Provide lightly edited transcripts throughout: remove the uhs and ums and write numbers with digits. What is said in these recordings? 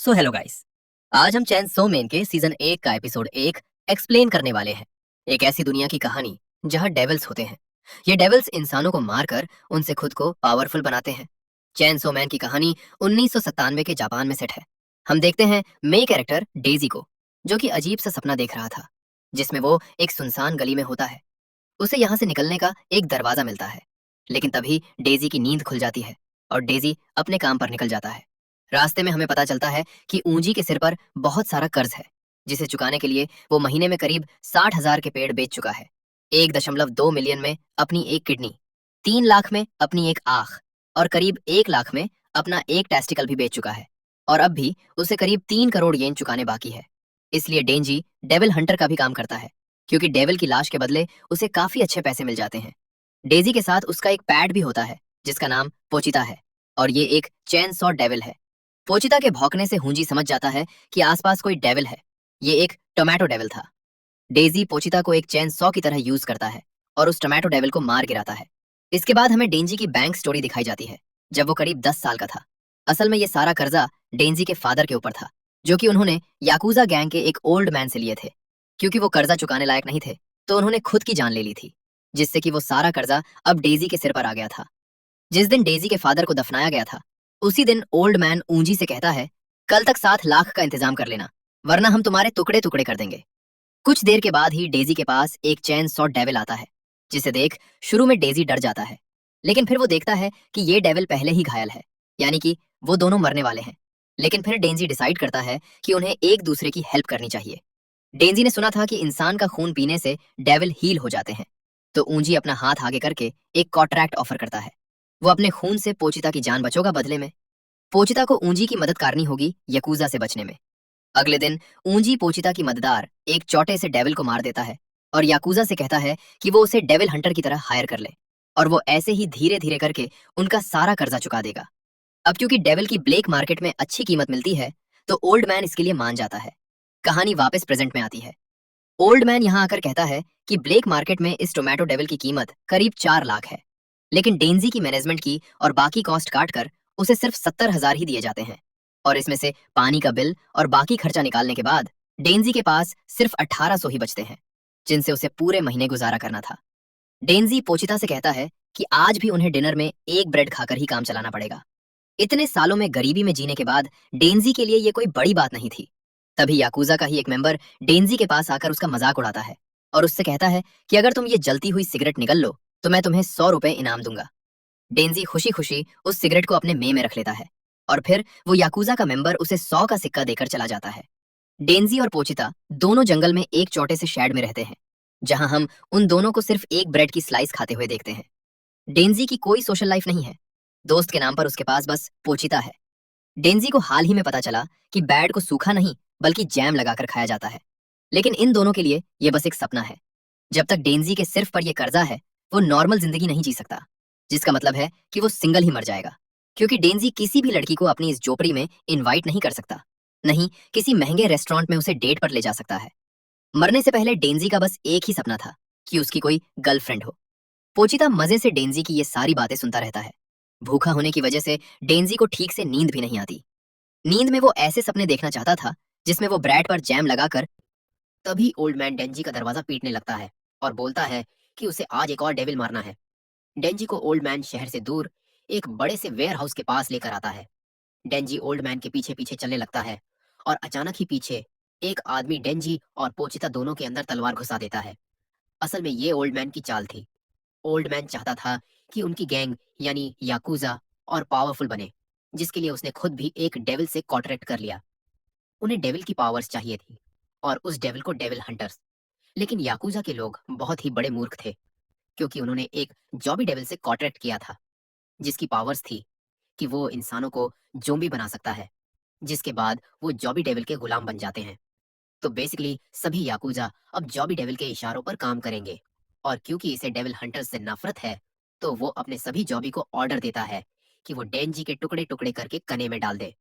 Hello guys. आज हम चैन so main के सीजन 1 का एपिसोड 1 एक्सप्लेन करने वाले हैं। एक ऐसी दुनिया की कहानी जहां डेविल्स होते हैं। ये डेविल्स इंसानों को मारकर उनसे खुद को पावरफुल बनाते हैं। चैन सो मैन की कहानी 1997 के जापान में सेट है। हम देखते हैं मे कैरेक्टर डेजी को, जो कि अजीब सा सपना देख रहा था, जिसमें वो एक सुनसान गली में होता है। उसे यहाँ से निकलने का एक दरवाजा मिलता है, लेकिन तभी डेजी की नींद खुल जाती है और डेजी अपने काम पर निकल जाता है। रास्ते में हमें पता चलता है कि ऊंजी के सिर पर बहुत सारा कर्ज है, जिसे चुकाने के लिए वो महीने में करीब 60,000 के पेड़ बेच चुका है। 1.2 मिलियन में अपनी एक किडनी, 3 लाख में अपनी एक आंख और करीब 1 लाख में अपना एक टेस्टिकल भी बेच चुका है। और अब भी उसे करीब 3 करोड़ येन चुकाने बाकी है। इसलिए डेंजी डेविल हंटर का भी काम करता है, क्योंकि डेविल की लाश के बदले उसे काफी अच्छे पैसे मिल जाते हैं। डेजी के साथ उसका एक पैड भी होता है, जिसका नाम पोचिता है, और ये एक चैन सॉ डेविल है। पोचिता के भौंकने से हुंजी समझ जाता है कि आसपास कोई डेविल है। ये एक टोमेटो डेविल था। डेजी पोचिता को एक चैन सॉ की तरह यूज करता है और उस टोमेटो डेविल को मार गिराता है। इसके बाद हमें डेंजी की बैंक स्टोरी दिखाई जाती है, जब वो करीब 10 साल का था। असल में ये सारा कर्जा डेंजी के फादर के ऊपर था, जो कि उन्होंने याकूजा गैंग के एक ओल्ड मैन से लिए थे। क्योंकि वो कर्जा चुकाने लायक नहीं थे, तो उन्होंने खुद की जान ले ली थी, जिससे कि वो सारा कर्जा अब डेजी के सिर पर आ गया था। जिस दिन डेजी के फादर को दफनाया गया था, उसी दिन ओल्ड मैन ऊंजी से कहता है, कल तक 7 लाख का इंतजाम कर लेना, वरना हम तुम्हारे टुकड़े टुकड़े कर देंगे। कुछ देर के बाद ही डेजी के पास एक चैन सॉ डेविल आता है, जिसे देख शुरू में डेजी डर जाता है। लेकिन फिर वो देखता है कि ये डेविल पहले ही घायल है, यानी कि वो दोनों मरने वाले हैं। लेकिन फिर डेंजी डिसाइड करता है कि उन्हें एक दूसरे की हेल्प करनी चाहिए। डेंजी ने सुना था कि इंसान का खून पीने से डेविल हील हो जाते हैं, तो ऊंजी अपना हाथ आगे करके एक कॉन्ट्रैक्ट ऑफर करता है। वो अपने खून से पोचिता की जान बचोगा बदले में। पोचिता को ऊंजी की मदद करनी होगी यकूजा से बचने में। अगले दिन ऊंजी पोचिता की मददगार एक चौटे से डेविल को मार देता है और याकूजा से कहता है कि वो उसे डेविल हंटर की तरह हायर कर ले, और वो ऐसे ही धीरे धीरे करके उनका सारा कर्जा चुका देगा। अब क्योंकि डेविल की ब्लैक मार्केट में अच्छी कीमत मिलती है, तो ओल्ड मैन इसके लिए मान जाता है। कहानी वापस प्रेजेंट में आती है। ओल्ड मैन यहाँ आकर कहता है कि ब्लैक मार्केट में इस टोमेटो डेविल की कीमत करीब 4 लाख है, लेकिन डेंजी की मैनेजमेंट की और बाकी कॉस्ट काट कर उसे सिर्फ 70,000 ही दिए जाते हैं। और इसमें से पानी का बिल और बाकी खर्चा निकालने के बाद डेंजी के पास सिर्फ 1800 ही बचते हैं, जिनसे उसे पूरे महीने गुजारा करना था। डेंजी पोचिता से कहता है कि आज भी उन्हें डिनर में एक ब्रेड खाकर ही काम चलाना पड़ेगा। इतने सालों में गरीबी में जीने के बाद डेंजी के लिए ये कोई बड़ी बात नहीं थी। तभी याकूजा का ही एक मेंबर डेंजी के पास आकर उसका मजाक उड़ाता है और उससे कहता है कि अगर तुम ये जलती हुई सिगरेट निगल लो, तो मैं तुम्हें 100 रुपए इनाम दूंगा। डेंजी खुशी खुशी उस सिगरेट को अपने में रख लेता है, और फिर वो याकूजा का मेंबर उसे 100 का सिक्का देकर चला जाता है। डेंजी और पोचिता दोनों जंगल में एक छोटे से शेड में रहते हैं, जहां हम उन दोनों को सिर्फ एक ब्रेड की स्लाइस खाते हुए देखते हैं। डेंजी की कोई सोशल लाइफ नहीं है। दोस्त के नाम पर उसके पास बस पोचिता है। डेंजी को हाल ही में पता चला कि बैड को सूखा नहीं, बल्कि जैम लगाकर खाया जाता है। लेकिन इन दोनों के लिए ये बस एक सपना है। जब तक डेंजी के सिर्फ पर यह कर्जा है, वो नॉर्मल जिंदगी नहीं जी सकता, जिसका मतलब है कि वो सिंगल ही मर जाएगा। क्योंकि डेंजी किसी भी लड़की को अपनी इस झोपड़ी में इनवाइट नहीं कर सकता, नहीं किसी महंगे रेस्टोरेंट में उसे डेट पर ले जा सकता है। मरने से पहले डेंजी का बस एक ही सपना था कि उसकी कोई गर्लफ्रेंड हो। पोचिता मजे से डेंजी की ये सारी बातें सुनता रहता है। भूखा होने की वजह से डेंजी को ठीक से नींद भी नहीं आती। नींद में वो ऐसे सपने देखना चाहता था जिसमें वो ब्रेड पर जैम लगाकर। तभी ओल्ड मैन डेंजी का दरवाजा पीटने लगता है और बोलता है कि उसे आज एक और डेविल मारना है। डेंजी को ओल्ड मैन शहर से दूर एक बड़े से वेयर हाउस के पास लेकर आता है। डेंजी ओल्ड मैन के पीछे पीछे चलने लगता है और अचानक ही पीछे एक आदमी डेंजी और पोचिता दोनों के अंदर तलवार घुसा देता है। असल में ये ओल्ड मैन की चाल थी। ओल्ड मैन चाहता था कि उनकी गैंग यानी याकूजा और पावरफुल बने, जिसके लिए उसने खुद भी एक डेविल से कॉन्ट्रैक्ट कर लिया। उन्हें डेविल की पावर्स चाहिए थी, और उस डेविल को डेविल हंटर्स। लेकिन याकूजा के लोग बहुत ही बड़े मूर्ख थे, क्योंकि उन्होंने एक जॉबी डेविल से कॉन्ट्रैक्ट किया था, जिसकी पावर्स थी कि वो इंसानों को जोम्बी बना सकता है, जिसके बाद वो जॉबी डेविल के गुलाम बन जाते हैं। तो बेसिकली सभी याकूजा अब जॉबी डेविल के इशारों पर काम करेंगे। और क्योंकि इसे डेविल हंटर्स से नफरत है, तो वो अपने सभी जॉबी को ऑर्डर देता है कि वो डेंजी के टुकड़े टुकड़े करके कने में डाल दे।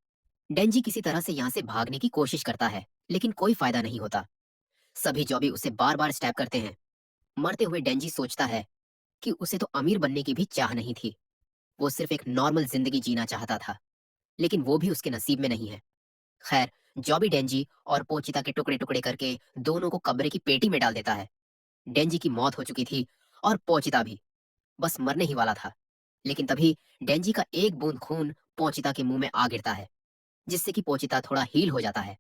डेंजी किसी तरह से यहाँ से भागने की कोशिश करता है, लेकिन कोई फायदा नहीं होता। सभी जॉबी उसे बार बार स्टैब करते हैं। मरते हुए डेंजी सोचता है कि उसे तो अमीर बनने की भी चाह नहीं थी। वो सिर्फ एक नॉर्मल जिंदगी जीना चाहता था, लेकिन वो भी उसके नसीब में नहीं है। खैर, जॉबी डेंजी और पोचिता के टुकड़े टुकड़े करके दोनों को कब्र की पेटी में डाल देता है। डेंजी की मौत हो चुकी थी और पोचिता भी बस मरने ही वाला था। लेकिन तभी डेंजी का एक बूंद खून पोचिता के मुंह में आ गिरता है, जिससे कि पोचिता थोड़ा हील हो जाता है।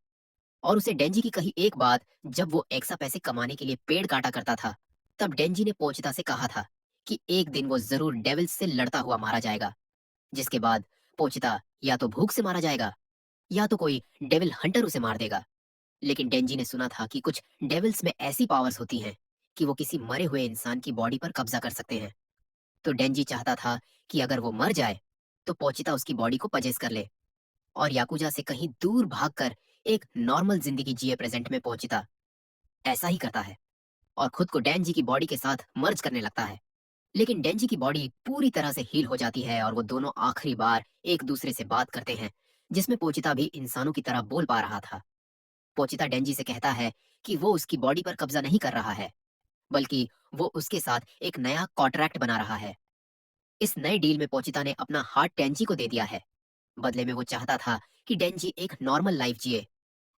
और उसे डेंजी की कही एक बात, जब वो एक्स्ट्रा पैसे कमाने के लिए पेड़ काटा करता था, तब डेंजी ने पोचिता से कहा था कि एक दिन वो जरूर डेविल्स से लड़ता हुआ मारा जाएगा, जिसके बाद पोचिता या तो भूख से मारा जाएगा या तो कोई डेविल हंटर उसे मार देगा। लेकिन डेंजी ने सुना था कि कुछ डेविल्स में ऐसी पावर्स होती हैं कि वो किसी मरे हुए इंसान की बॉडी पर कब्जा कर सकते हैं। तो डेंजी चाहता था कि अगर वो मर जाए तो पोचिता उसकी बॉडी को पजेस कर ले और याकुजा से कहीं दूर भागकर एक नॉर्मल जिंदगी जिए। प्रेजेंट में पोचिता ऐसा ही करता है और खुद को डेंजी की बॉडी के साथ मर्ज करने लगता है। लेकिन डेंजी की बॉडी पूरी तरह से हील हो जाती है और वो दोनों आखिरी बार एक दूसरे से बात करते हैं, जिसमें पोचिता भी इंसानों की तरह बोल पा रहा था। पोचिता डेंजी से कहता है कि वो उसकी बॉडी पर कब्जा नहीं कर रहा है, बल्कि वो उसके साथ एक नया कॉन्ट्रैक्ट बना रहा है। इस नए डील में पोचिता ने अपना हार्ट डेंजी को दे दिया है। बदले में वो चाहता था कि डेंजी एक नॉर्मल लाइफ जिए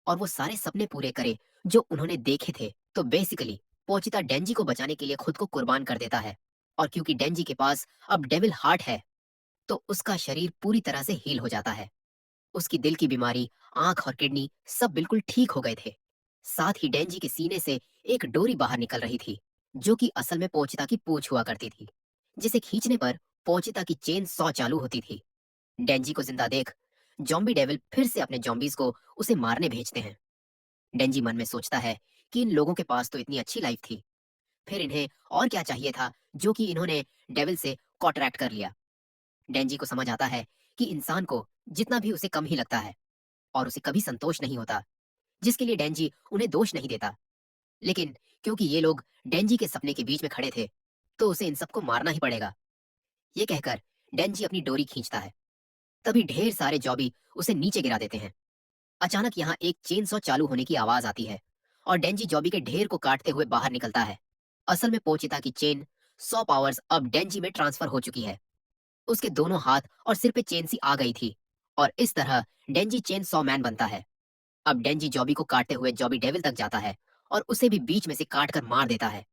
और वो सारे सपने पूरे करे जो उन्होंने देखे थे। तो बेसिकली पोचिता डेंजी को बचाने के लिए खुद को कुर्बान कर देता है। और क्योंकि डेंजी के पास अब डेविल हार्ट है, तो उसका शरीर पूरी तरह से हील हो जाता है। उसकी दिल की बीमारी, आंख और किडनी सब बिल्कुल ठीक हो गए थे। साथ ही डेंजी के सीने से एक डोरी बाहर निकल रही थी, जो कि असल में पोचिता की पूंछ हुआ करती थी, जिसे खींचने पर पोचिता की चेन सौ चालू होती थी। डेंजी को जिंदा देख जॉम्बी डेविल फिर से अपने जॉम्बीज को उसे मारने भेजते हैं। डेंजी मन में सोचता है कि इन लोगों के पास तो इतनी अच्छी लाइफ थी, फिर इन्हें और क्या चाहिए था जो कि इन्होंने डेविल से कॉन्ट्रैक्ट कर लिया। डेंजी को समझ आता है कि इंसान को जितना भी उसे कम ही लगता है और उसे कभी संतोष नहीं होता, जिसके लिए डेंजी उन्हें दोष नहीं देता। लेकिन क्योंकि ये लोग डेंजी के सपने के बीच में खड़े थे, तो उसे इन सबको मारना ही पड़ेगा। ये कहकर डेंजी अपनी डोरी खींचता है। तभी ढेर सारे जॉबी उसे नीचे गिरा देते हैं। अचानक यहाँ एक चेन सॉ चालू होने की आवाज आती है और डेंजी जॉबी के ढेर को काटते हुए बाहर निकलता है। असल में पोचिता की चेन सॉ पावर्स अब डेंजी में ट्रांसफर हो चुकी है। उसके दोनों हाथ और सिर पे चेन सी आ गई थी और इस तरह डेंजी चेन सॉ मैन बनता है। अब डेंजी जॉबी को काटते हुए जॉबी डेविल तक जाता है और उसे भी बीच में से काट कर मार देता है।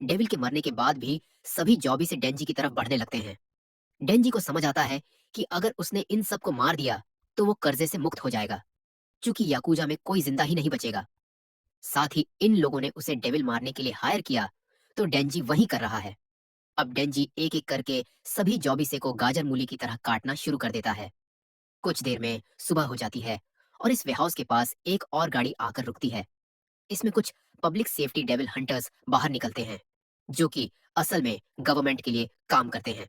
डेविल के मरने के बाद भी सभी जॉबी से डेंजी की तरफ बढ़ने लगते हैं। डेंजी को समझ आता है कि अगर उसने इन सबको मार दिया तो वो कर्जे से मुक्त हो जाएगा, क्योंकि याकूजा में कोई जिंदा ही नहीं बचेगा। साथ ही इन लोगों ने उसे डेविल मारने के लिए हायर किया, तो डेंजी वही कर रहा है। अब डेंजी एक एक करके सभी जॉबिसे को गाजर मूली की तरह काटना शुरू कर देता है। कुछ देर में सुबह हो जाती है और इस वेहाउस के पास एक और गाड़ी आकर रुकती है। इसमें कुछ पब्लिक सेफ्टी डेविल हंटर्स बाहर निकलते हैं, जो कि असल में गवर्नमेंट के लिए काम करते हैं।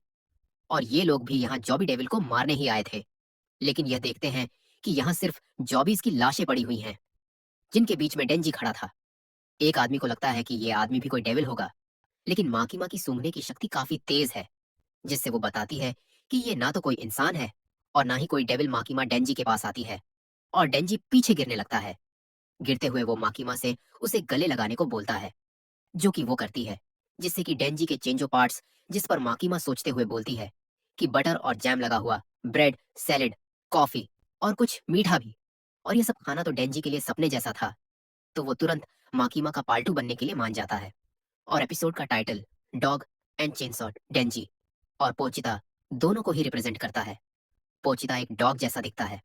और ये लोग भी यहाँ जॉबी डेविल को मारने ही आए थे। लेकिन यह देखते हैं कि यहाँ सिर्फ जॉबीज की लाशें पड़ी हुई हैं, जिनके बीच में डेंजी खड़ा था। एक आदमी को लगता है कि ये आदमी भी कोई डेविल होगा, लेकिन माकिमा की सूंघने की शक्ति काफी तेज है, जिससे वो बताती है कि ये ना तो कोई इंसान है और ना ही कोई डेविल। माकिमा डेंजी के पास आती है और डेंजी पीछे गिरने लगता है। गिरते हुए वो माकिमा से उसे गले लगाने को बोलता है, जो कि वो करती है, जिससे कि डेंजी के चेंजो पार्ट्स, जिस पर माकिमा सोचते हुए बोलती है कि बटर और जैम लगा हुआ ब्रेड, सैलेड, कॉफी और कुछ मीठा भी, और ये सब खाना तो डेंजी के लिए सपने जैसा था। तो वो तुरंत माकिमा का पालतू बनने के लिए मान जाता है। और एपिसोड का टाइटल डॉग एंड चेनसॉ डेंजी और पोचिता दोनों को ही रिप्रेजेंट करता है। पोचिता एक डॉग जैसा दिखता है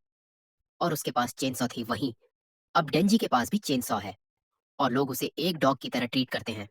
और उसके पास चेनसॉ थी, वहीं अब डेंजी के पास भी चेनसॉ है और लोग उसे एक डॉग की तरह ट्रीट करते हैं।